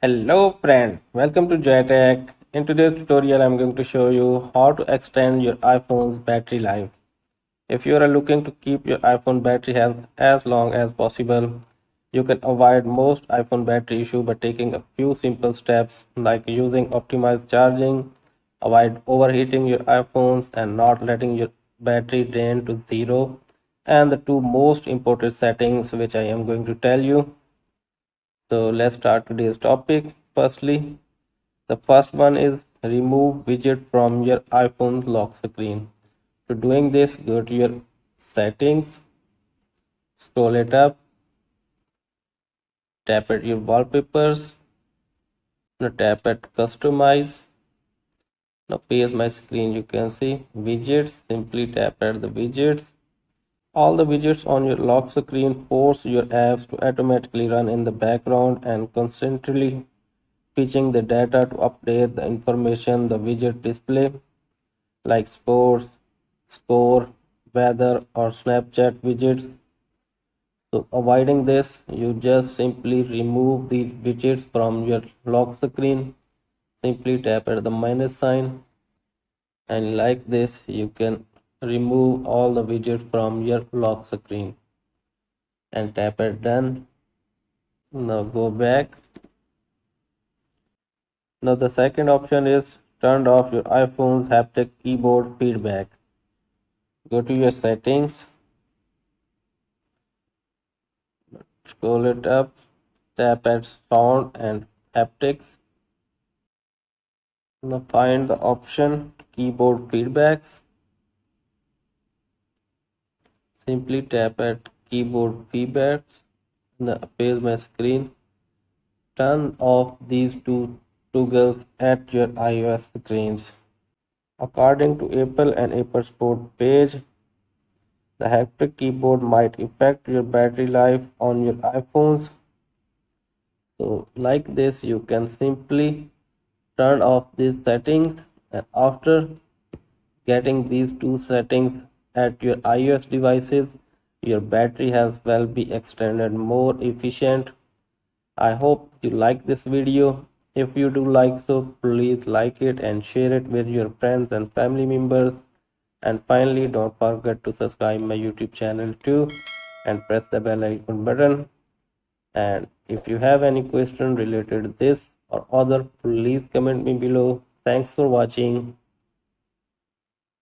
Hello friend, welcome to JoyTech. In today's tutorial, I'm going to show you how to extend your iPhone's battery life. If you are looking to keep your iPhone battery health as long as possible, you can avoid most iPhone battery issue by taking a few simple steps like using optimized charging, avoid overheating your iPhones and not letting your battery drain to zero, and the two most important settings which I am going to tell you. So let's start today's topic. Firstly, the first one is remove widget from your iPhone lock screen. To doing this, go to your settings, scroll it up, tap at your wallpapers, now tap at customize. Now page my screen, you can see widgets, simply tap at the widgets. All the widgets on your lock screen force your apps to automatically run in the background and constantly fetching the data to update the information the widget display like sports, score, weather or Snapchat widgets. So avoiding this, you just simply remove the widgets from your lock screen. Simply tap at the minus sign and like this you can remove all the widgets from your lock screen and tap at done. Now go back. Now the second option is turn off your iPhone's haptic keyboard feedback. Go to your settings, scroll it up, tap at sound and haptics. Now find the option keyboard feedbacks. Simply tap at keyboard feedbacks. Now appears my screen. Turn off these two toggles at your iOS screens. According to Apple and Apple Sport page, the haptic keyboard might affect your battery life on your iPhones. So like this you can simply turn off these settings, and after getting these two settings at your iOS devices, your battery health will be extended more efficient. I hope you like this video. If you do like so, please like it and share it with your friends and family members. And finally, don't forget to subscribe my YouTube channel too and press the bell icon button. And if you have any question related to this or other, please comment me below. Thanks for watching.